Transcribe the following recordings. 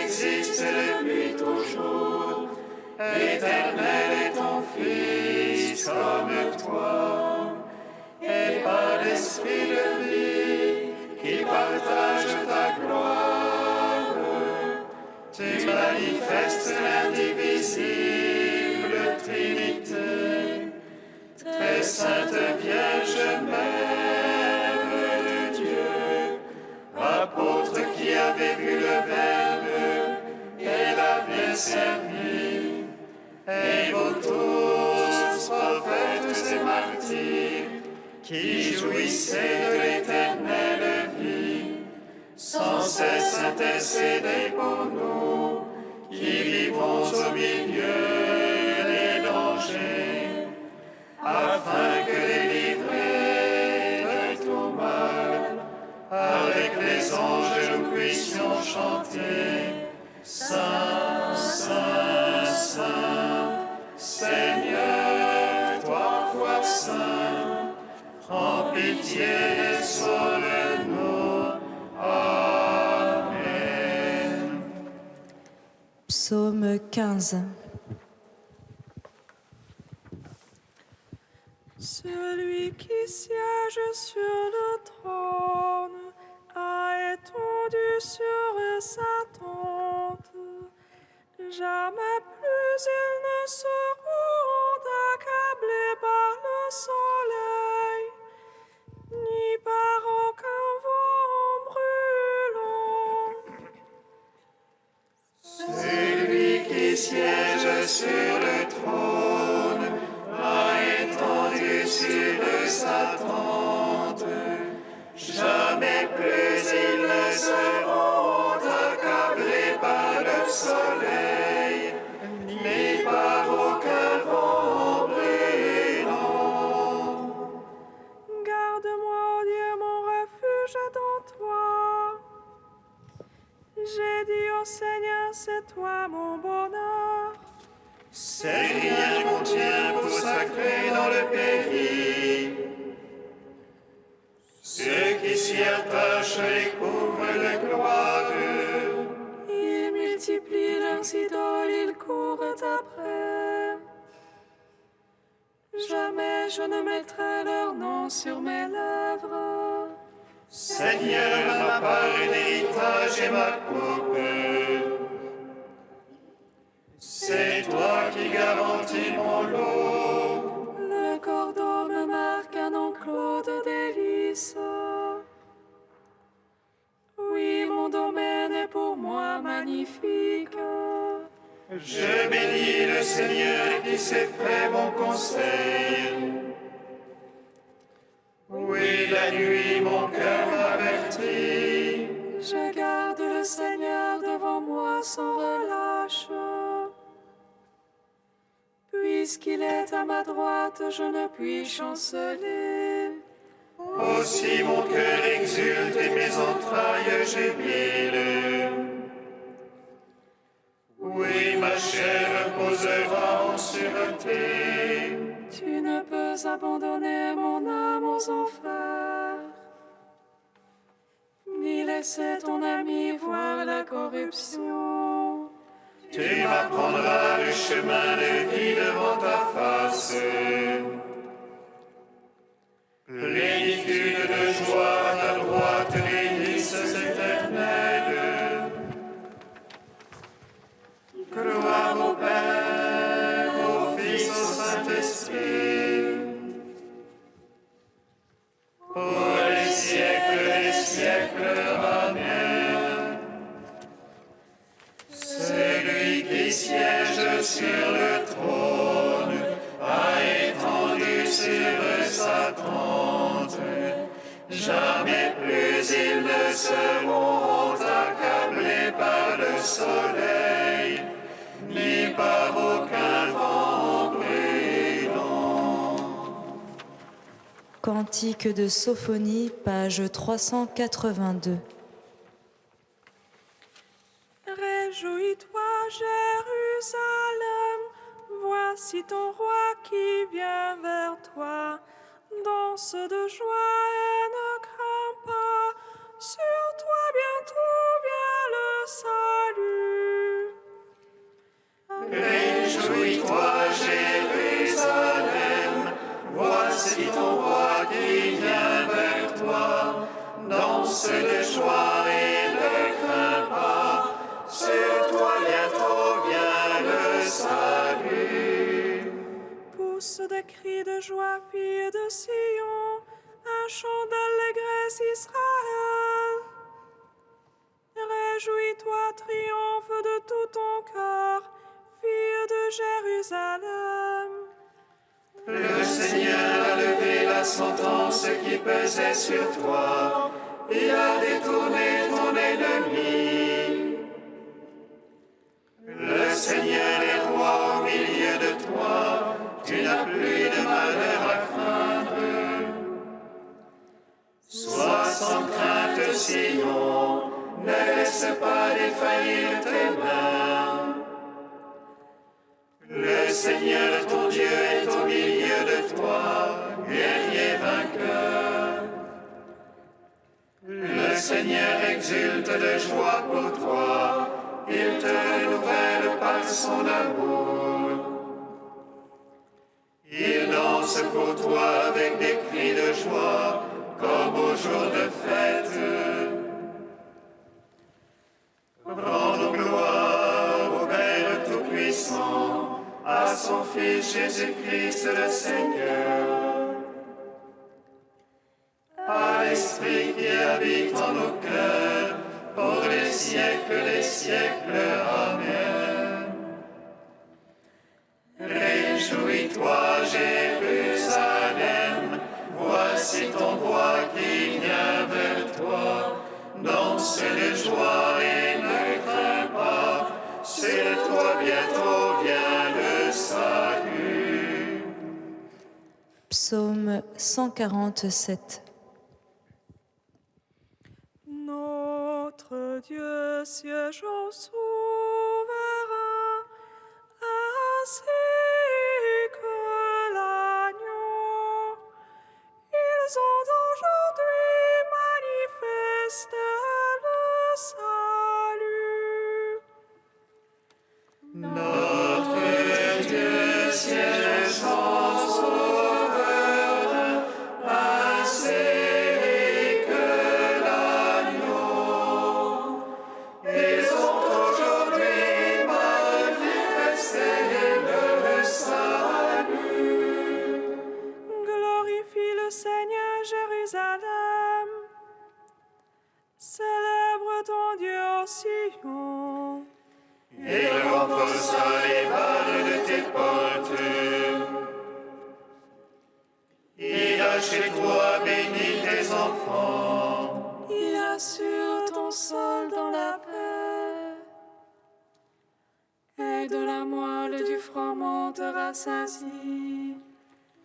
existe depuis toujours. Éternel est ton Fils comme toi, et par l'Esprit de vie qui partage ta gloire, tu manifestes l'indivisible Trinité, très sainte Vierge Mère de Dieu, apôtre qui avait vu le Verbe et l'avait servi, et vous tous, prophètes et martyrs, qui jouissez de l'éternelle vie, sans cesse intercédez pour nous, qui vivons au milieu des dangers, afin que délivrés de tout mal, avec les anges nous puissions chanter Saint, Saint, Saint, Seigneur, trois fois saint, prends pitié et sauve-nous. Amen. Psaume 15. Celui qui siège sur le trône a étendu sur sa tente. Jamais plus ils ne seront accablés par le soleil, ni par aucun vent brûlant. Celui qui siège sur le trône a étendu sur sa tente. Jamais plus ils ne seront accablés par le soleil, ni par aucun vent brûlant. Garde-moi, ô Dieu, mon refuge dans toi. J'ai dit au Seigneur, c'est toi mon bonheur. Seigneur mon Dieu, vous sacrez dans le pays. Ceux qui s'y attachent les couvrent de gloire. Ils multiplient leurs idoles, ils courent après. Jamais je ne mettrai leur nom sur mes lèvres. Seigneur, ma part est l'héritage et ma coupe. C'est toi qui garantis mon lot. Le cordeau me marque un enclos de délices. Oui, mon domaine est pour moi magnifique. Je bénis le Seigneur qui s'est fait mon conseil. Oui, la nuit, mon cœur m'avertit. Je garde le Seigneur devant moi sans relâche. Puisqu'il est à ma droite, je ne puis chanceler. Aussi mon cœur exulte et mes entrailles jubilent. Oui, ma chair reposera en sûreté. Tu ne peux abandonner mon âme aux enfers, ni laisser ton ami voir la corruption. Tu m'apprendras le chemin de vie devant ta face. Plénitude de joie à ta droite, délices éternelles. Gloire au Père, au Fils, au Saint-Esprit. Pour les siècles des siècles. Amen. Celui qui siège sur le trône a étendu sur sa tente. Jamais plus ils ne seront accablés par le soleil, ni par aucun vent brûlant. Cantique de Sophonie, page 382. Réjouis-toi, Jérusalem, voici ton roi qui vient vers toi. Danse de joie et ne crains pas, sur toi bientôt vient le salut. Réjouis-toi, Jérusalem, voici ton roi qui vient vers toi. Danse de joie et ne crains pas, sur toi bientôt vient le salut. Pousse des cris de joie, fille de Sion, un chant d'allégresse, Israël. Réjouis-toi, triomphe de tout ton cœur, fille de Jérusalem. Le Seigneur a levé la sentence qui pesait sur toi. Il a détourné ton ennemi. Le Seigneur est roi au milieu de toi. Tu n'as plus de malheur à craindre. Sois sans crainte, Sion, ne laisse pas défaillir tes mains. Le Seigneur ton Dieu est au milieu de toi, guerrier vainqueur. Le Seigneur exulte de joie pour toi, il te renouvelle par son amour. Il danse pour toi avec des cris de joie, comme au jour de fête. Rendons gloire au Père Tout-Puissant, à son Fils Jésus-Christ le Seigneur, à l'Esprit qui habite en nos cœurs, pour les siècles des siècles. Amen. Réjouis-toi, Jérusalem, voici ton roi qui vient vers toi. Danse de joie et ne crains pas, sur toi bientôt vient le salut. Psaume 147. Notre Dieu siégeant souverain, ainsi que l'agneau, ils ont aujourd'hui manifesté le salut. Notre Dieu siège en sauveur, ainsi que l'agneau. Ils ont aujourd'hui manifesté le salut. Glorifie le Seigneur, Jérusalem. Célèbre ton Dieu au Sion. Il renforça les barres de tes portes. Il a chez toi béni tes enfants. Il assure ton sol dans la paix. Et de la moelle du froment te rassasie.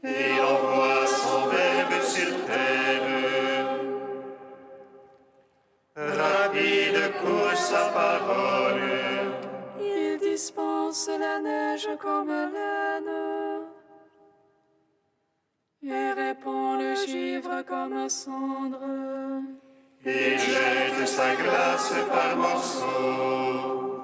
Il envoie son verbe sur terre. Rapide court sa parole. Il dispense la neige comme laine. Et répand le givre comme cendre. Il jette sa glace par morceaux.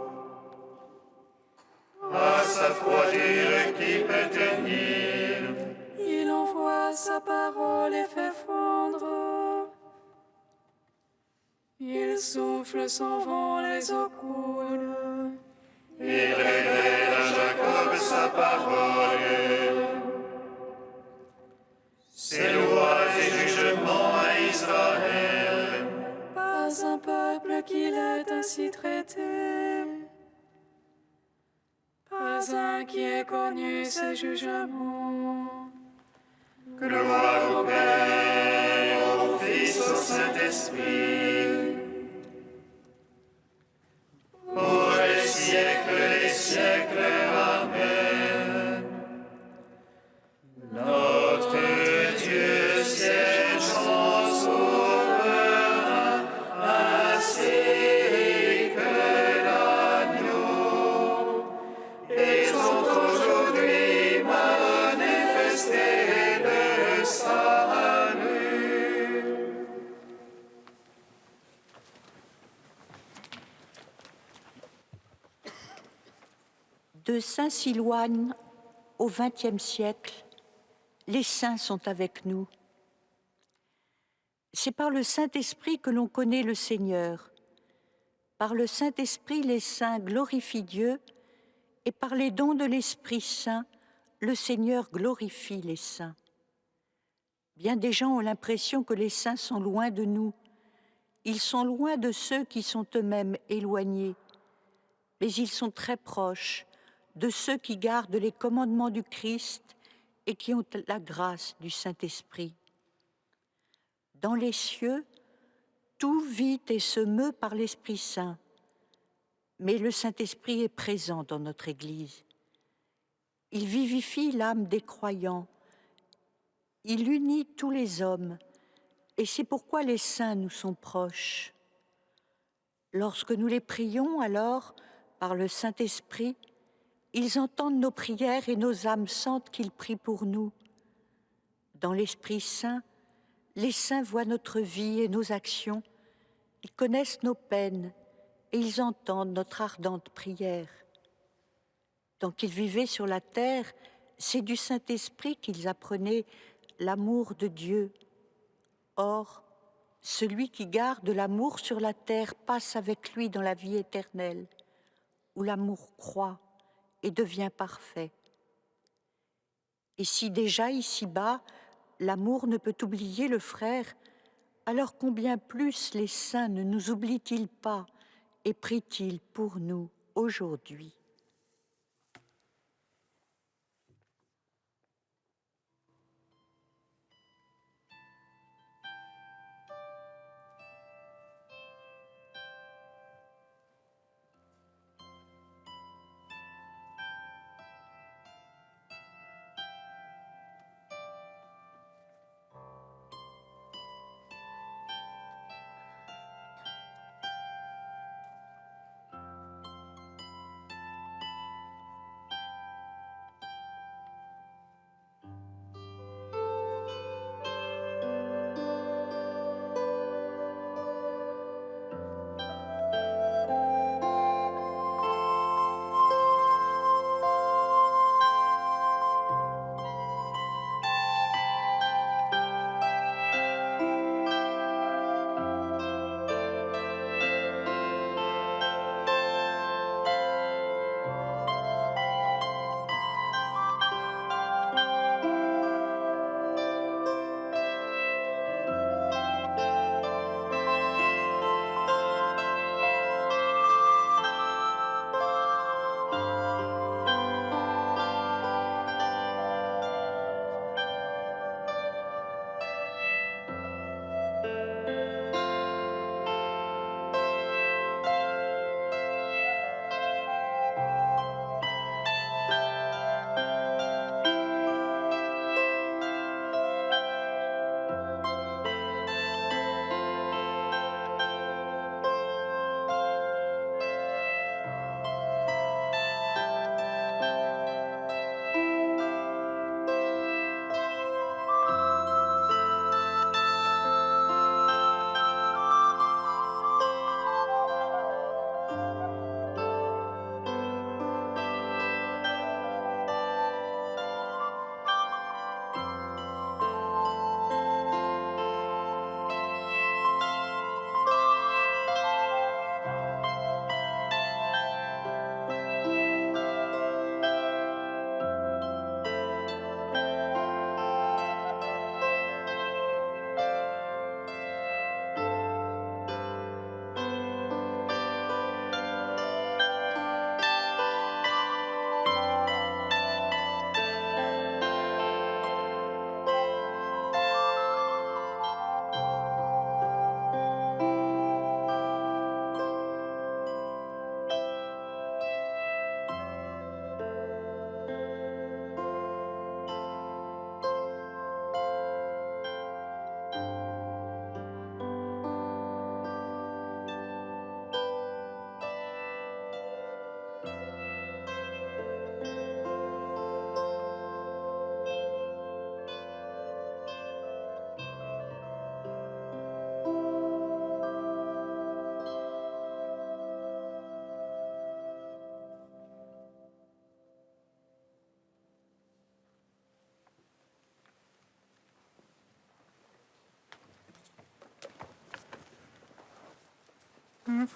À sa froidure qui peut tenir. Il envoie sa parole et fait fondre. Il souffle son vent, les eaux coulent. Il révèle à Jacob sa parole. Ses lois et jugements à Israël. Pas un peuple qui l'ait ainsi traité. Pas un qui ait connu ses jugements. Gloire au Père, au Fils, au Saint-Esprit. Pour les siècles des siècles. Amen. Notre Dieu siège en sauveur, ainsi que l'agneau. Ils ont aujourd'hui manifesté le salut. De saint Silouane au XXe siècle, les saints sont avec nous. C'est par le Saint-Esprit que l'on connaît le Seigneur. Par le Saint-Esprit, les saints glorifient Dieu, et par les dons de l'Esprit Saint, le Seigneur glorifie les saints. Bien des gens ont l'impression que les saints sont loin de nous. Ils sont loin de ceux qui sont eux-mêmes éloignés, mais ils sont très proches de ceux qui gardent les commandements du Christ et qui ont la grâce du Saint-Esprit. Dans les cieux, tout vit et se meut par l'Esprit Saint, mais le Saint-Esprit est présent dans notre Église. Il vivifie l'âme des croyants, il unit tous les hommes, et c'est pourquoi les saints nous sont proches. Lorsque nous les prions, alors, par le Saint-Esprit, ils entendent nos prières et nos âmes sentent qu'ils prient pour nous. Dans l'Esprit Saint, les saints voient notre vie et nos actions, ils connaissent nos peines et ils entendent notre ardente prière. Tant qu'ils vivaient sur la terre, c'est du Saint-Esprit qu'ils apprenaient l'amour de Dieu. Or, celui qui garde l'amour sur la terre passe avec lui dans la vie éternelle, où l'amour croît et devient parfait. Et si déjà ici-bas, l'amour ne peut oublier le frère, alors combien plus les saints ne nous oublient-ils pas et prient-ils pour nous aujourd'hui ?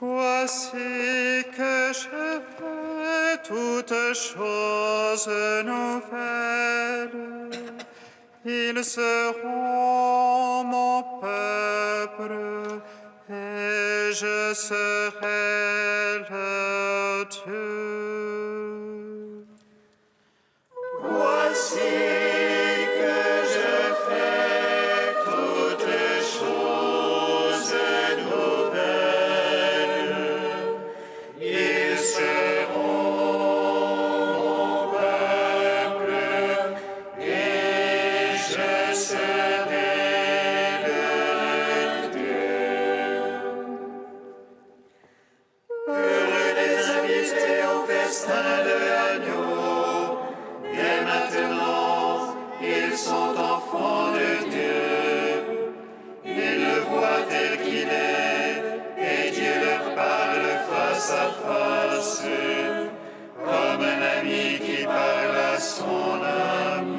Voici que je fais toutes choses nouvelles. Ils seront mon peuple et je serai leur Dieu. Voici que je fais toutes choses nouvelles. Ils seront mon peuple et je serai leur Dieu. Heureux les invités au festin de l'agneau. Dès maintenant, ils sont enfants de Dieu. Ils le voient tel qu'il est, et Dieu leur parle face à face, comme un ami qui parle à son ami.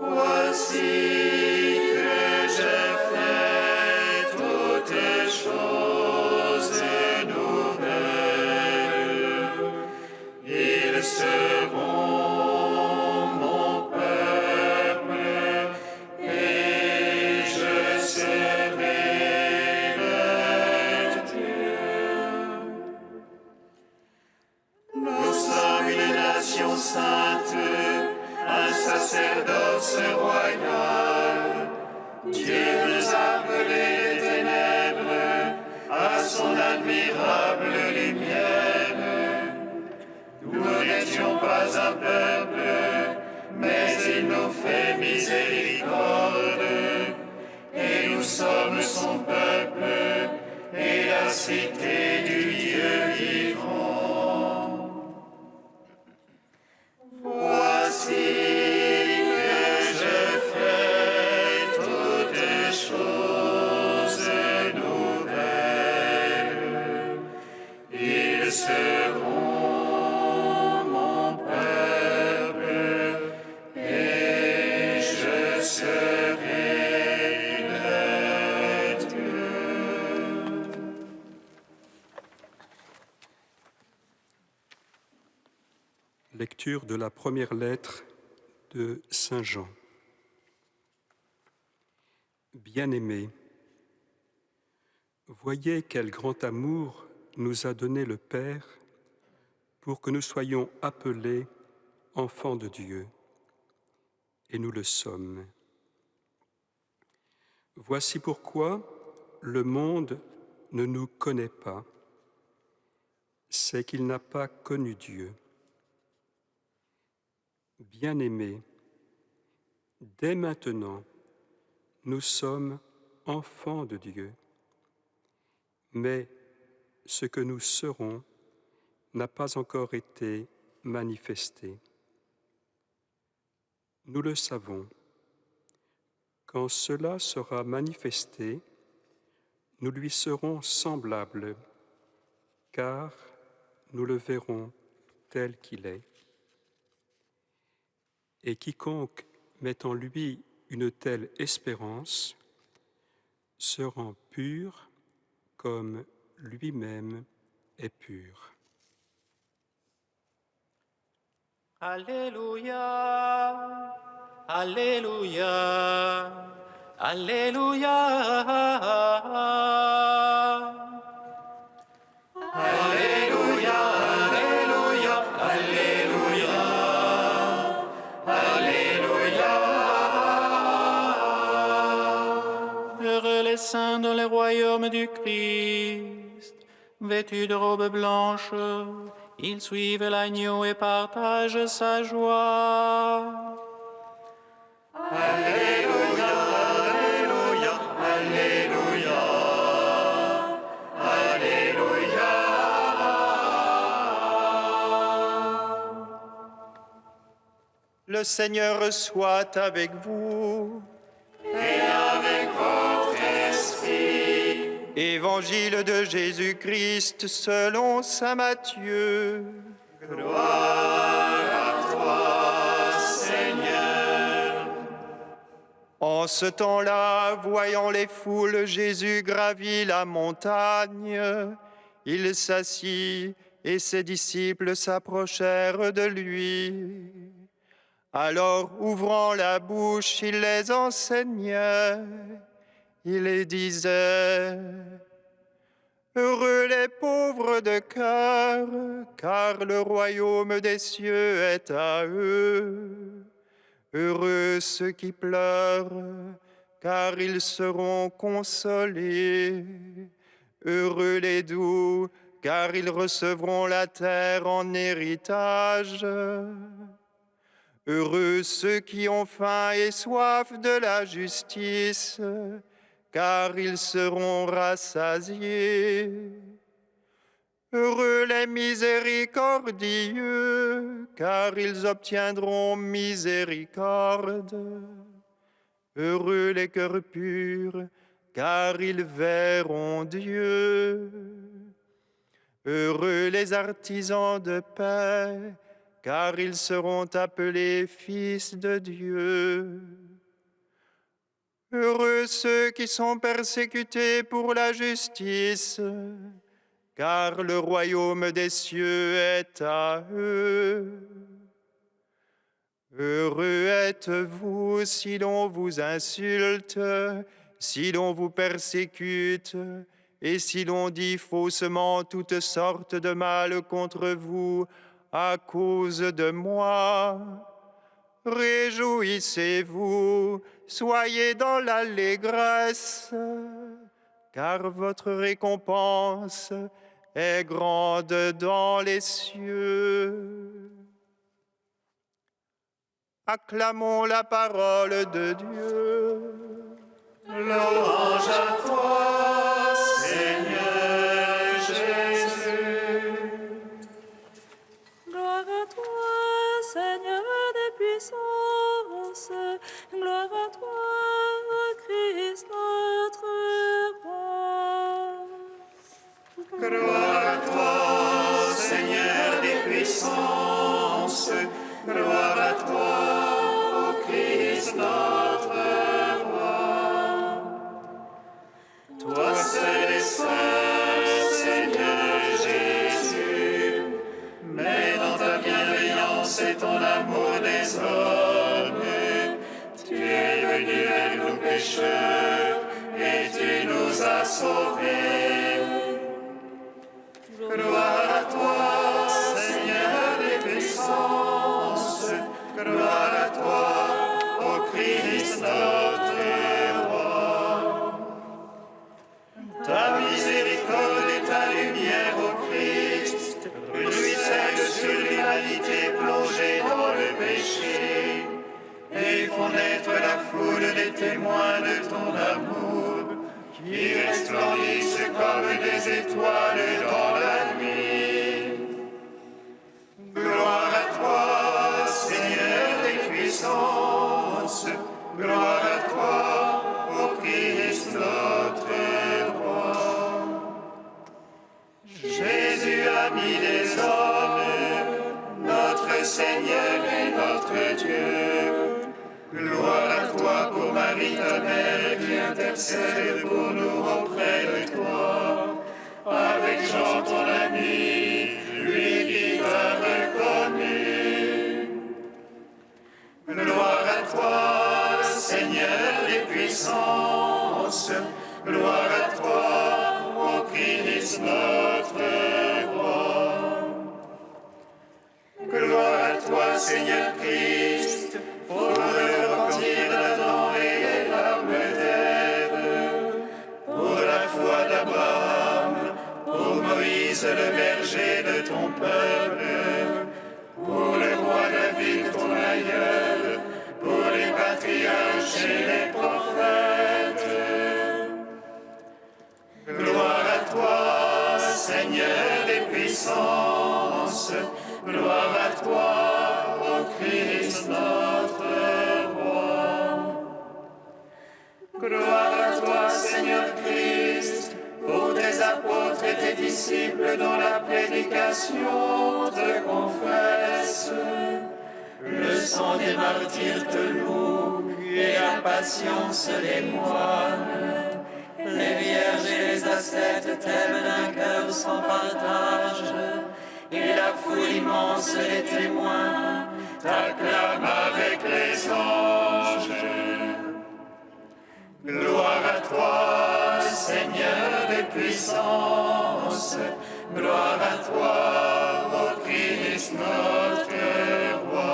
Voici que je fais toutes choses nouvelles. Ils seront mon peuple et je serai leur Dieu. Nous sommes une nation sainte, un sacerdoce royal. Dieu nous a appelés des ténèbres à son admirable lumière. Nous n'étions pas un peuple, mais il nous fait miséricorde. Et nous sommes son peuple et la cité du Dieu vivant. Voici que je fais toutes choses nouvelles. Ils seront mon peuple et je serai leur Dieu. Lecture de la première lettre de Saint Jean. Bien-aimés, voyez quel grand amour nous a donné le Père pour que nous soyons appelés enfants de Dieu, et nous le sommes. Voici pourquoi le monde ne nous connaît pas, c'est qu'il n'a pas connu Dieu. Bien-aimés, dès maintenant, nous sommes enfants de Dieu, mais ce que nous serons n'a pas encore été manifesté. Nous le savons. Quand cela sera manifesté, nous lui serons semblables, car nous le verrons tel qu'il est. Et quiconque met en lui une telle espérance se rend pur comme lui-même est pur. Alléluia, Alléluia, Alléluia. Alléluia, Alléluia, Alléluia, Alléluia. Heureux les saints dans le royaume du Christ, vêtus de robes blanches, ils suivent l'agneau et partagent sa joie. Alléluia, Alléluia, Alléluia, Alléluia. Le Seigneur soit avec vous. Et avec votre esprit. Évangile de Jésus-Christ selon saint Matthieu. Gloire à toi, Seigneur. En ce temps-là, voyant les foules, Jésus gravit la montagne. Il s'assit et ses disciples s'approchèrent de lui. Alors, ouvrant la bouche, il les enseignait. Il les disait: Heureux les pauvres de cœur, car le royaume des cieux est à eux. Heureux ceux qui pleurent, car ils seront consolés. Heureux les doux, car ils recevront la terre en héritage. Heureux ceux qui ont faim et soif de la justice, car ils seront rassasiés. Heureux les miséricordieux, car ils obtiendront miséricorde. Heureux les cœurs purs, car ils verront Dieu. Heureux les artisans de paix, car ils seront appelés fils de Dieu. Heureux ceux qui sont persécutés pour la justice, car le royaume des cieux est à eux. Heureux êtes-vous si l'on vous insulte, si l'on vous persécute, et si l'on dit faussement toutes sortes de mal contre vous à cause de moi. Réjouissez-vous, soyez dans l'allégresse, car votre récompense est grande dans les cieux. Acclamons la parole de Dieu. Louange à toi, Seigneur Jésus. Gloire à toi, Seigneur des puissances. Gloire à toi, Christ notre roi. Gloire à toi, Seigneur des puissances. Gloire à toi, ô Christ notre roi. Toi seul est saint, Seigneur Jésus, mais dans ta bienveillance et ton amour des hommes, tu es venu vers nous pécheurs et tu nous as sauvés. Gloire à toi, Seigneur des puissances, gloire à toi, ô Christ notre roi. Ta miséricorde et ta lumière, ô Christ, ruissellent sur l'humanité plongée dans le péché et font naître la foule des témoins de ton amour qui resplendissent comme des étoiles dans la nuit. Gloire à toi, Seigneur des puissances, gloire à toi, ô Christ notre roi. Jésus, ami des hommes, notre Seigneur et notre Dieu, gloire à toi pour Marie ta mère qui intercède pour nous auprès de toi, avec Jean ton ami, lui qui t'a reconnu. Gloire à toi, Seigneur des puissances, gloire à toi, ô Christ notre roi. Gloire à toi, Seigneur Christ, pour le repentir d'Adam et les larmes d'Ève, pour la foi d'Abraham, pour Moïse le berger de ton peuple, pour le roi David ton aïeul, pour les patriarches et les prophètes. Gloire à toi, Seigneur des puissances, gloire à toi, ô Christ notre roi. Gloire à toi, Seigneur Christ, pour tes apôtres et tes disciples dont la prédication te confesse. Le sang des martyrs te loue et la patience des moines. Les vierges et les ascètes t'aiment d'un cœur sans partage, et la foule immense des témoins t'acclame avec les anges. Gloire à toi, Seigneur des puissances, gloire à toi, ô Christ notre roi.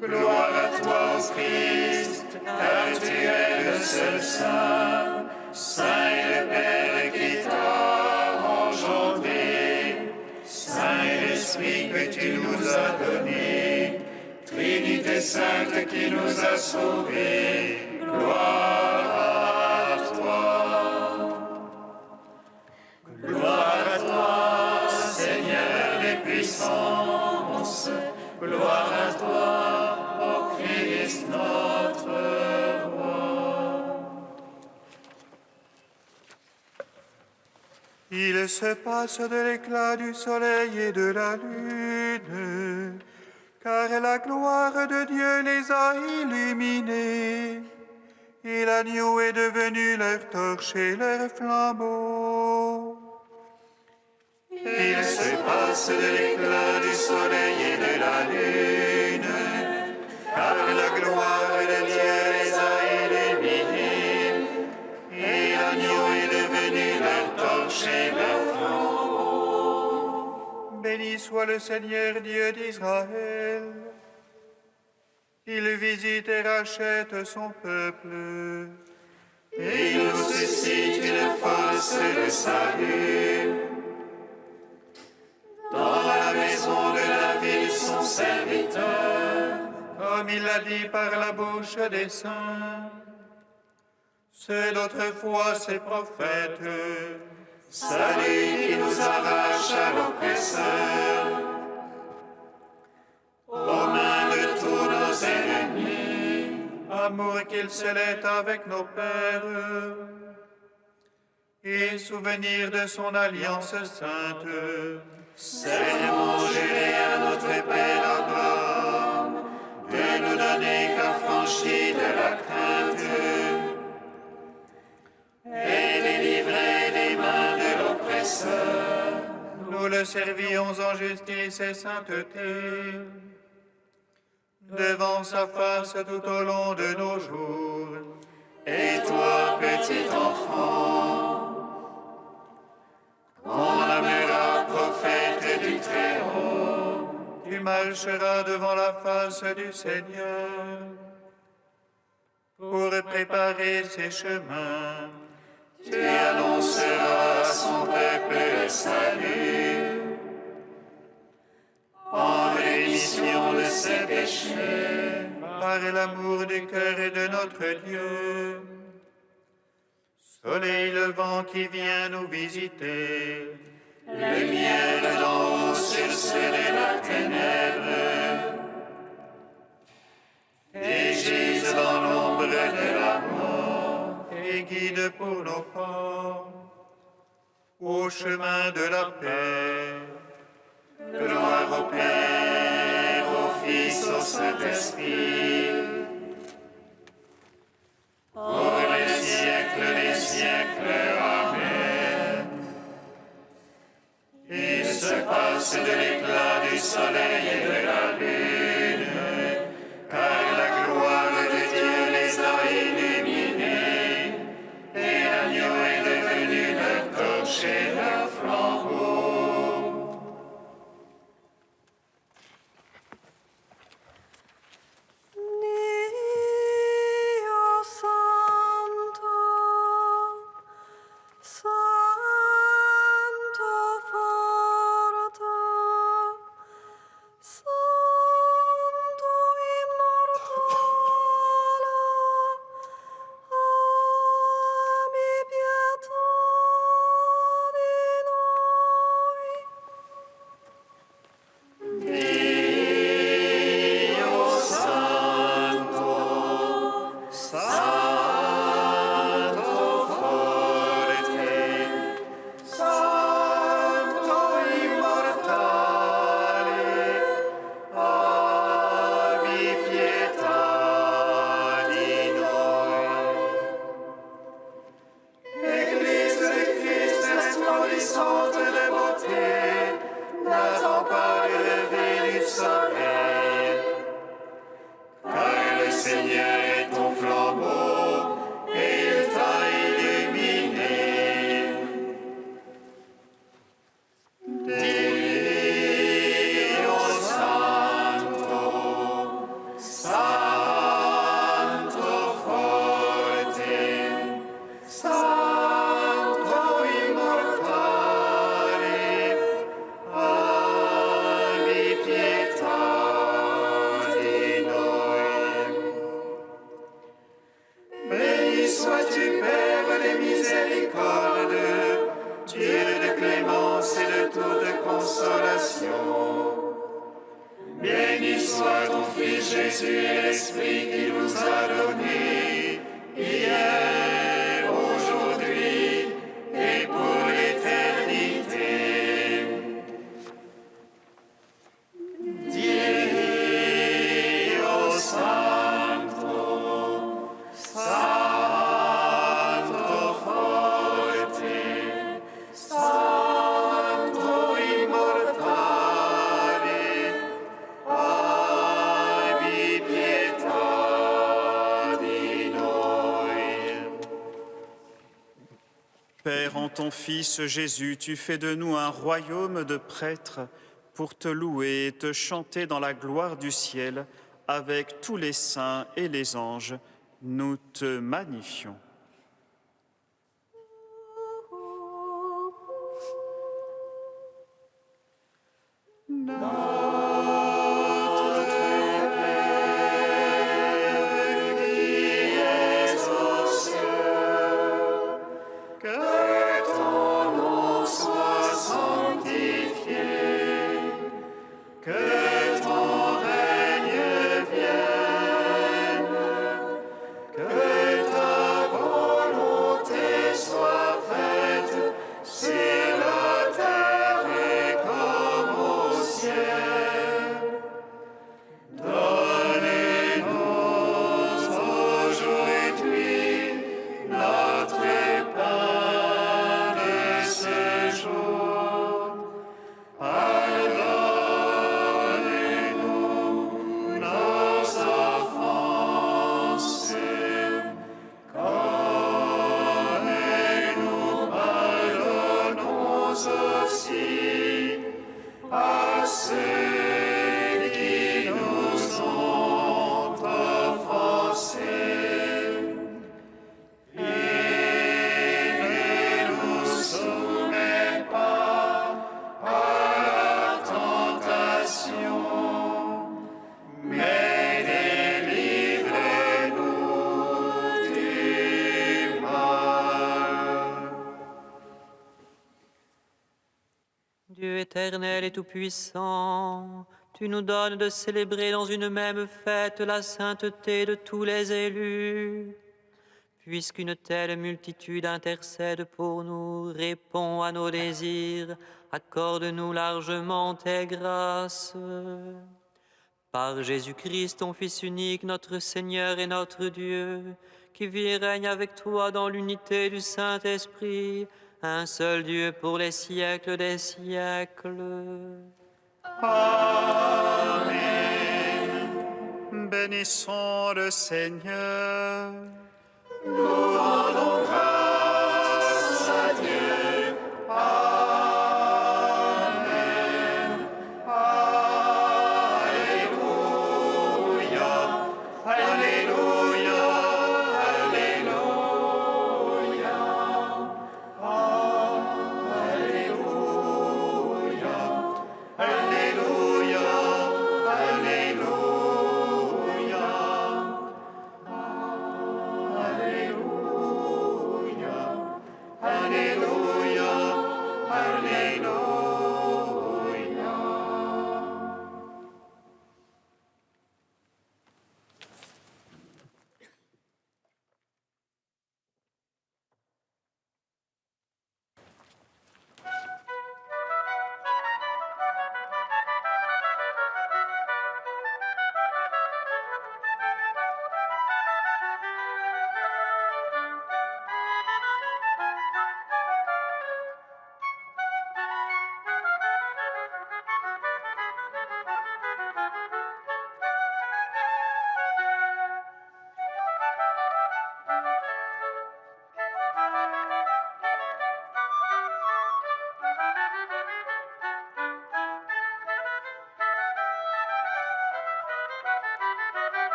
Gloire à toi, ô Christ, car tu es le seul Saint, Saint est le Père qui t'a engendré, Saint est l'Esprit que tu nous as donné, Trinité sainte qui nous a sauvés, gloire à toi. Gloire à toi, Seigneur des puissances, gloire à toi, ô Christ notre roi. Il se passe de l'éclat du soleil et de la lune, car la gloire de Dieu les a illuminés, et l'agneau est devenu leur torche et leur flambeau. Il se passe de l'éclat du soleil et de la lune, car la gloire de Dieu les a illuminés, et l'agneau est devenu leur torche et leur flambeau. Béni soit le Seigneur Dieu d'Israël. Il visite et rachète son peuple. Et il nous suscite une force de salut. Dans la maison de David, son serviteur, Comme il l'a dit par la bouche des saints, ceux d'autrefois ses prophètes, salut qui nous arrache à l'oppresseur, aux mains de tous nos ennemis. amour qu'il scellait avec nos pères, et souvenir de son alliance sainte, Serment juré à notre Père Abraham, de nous donner qu'affranchis de la crainte, et délivrer des mains de l'oppresseur. nous le servions en justice et sainteté, devant sa face tout au long de nos jours. Et toi, petit enfant, on nommera prophète du Très-Haut, Tu marcheras devant la face du Seigneur pour préparer ses chemins. tu annonceras à son peuple le salut, en rémission de ses péchés, Par l'amour du cœur et de notre Dieu, soleil levant qui vient nous visiter, lumière d'en haut sur ceux de la ténèbre, et gise dans l'ombre de la mort, et guide pour nos pas au chemin de la paix. gloire au Père, au Fils, au Saint-Esprit, pour les siècles des siècles. Amen. Il se passe de l'éclat du soleil et de la lune, car la gloire de Dieu les a illuminés, et l'agneau est devenu leur torche et leur flambeau. Dio Santo, Santo forte, Santo immortale, abbi pietà di soit ton Fils Jésus et l'Esprit qui nous a donné, hier, aujourd'hui et pour l'éternité. Dio Sancto, Sancto forte, Sancto immortale, abbi pietà di noi. Père, en ton Fils Jésus, tu fais de nous un royaume de prêtres pour te louer et te chanter dans la gloire du ciel avec tous les saints et les anges. Nous te magnifions. Que ton nom soit sanctifié, que ton règne vienne, que ta volonté soit faite sur la terre et comme au ciel. Donnez-nous aujourd'hui notre pain de ce jour. Pardonnez-nous nos offenses, comme nous pardonnons aussi à ceux qui nous ont offensés. Et ne nous soumets pas à la tentation, mais délivre-nous du mal. Dieu éternel et tout-puissant, tu nous donnes de célébrer dans une même fête la sainteté de tous les élus. Puisqu'une telle multitude intercède pour nous, réponds à nos désirs, accorde-nous largement tes grâces. Par Jésus-Christ, ton Fils unique, notre Seigneur et notre Dieu, qui vit et règne avec toi dans l'unité du Saint-Esprit, un seul Dieu pour les siècles des siècles. Bénissons le Seigneur. Nous rendons grâce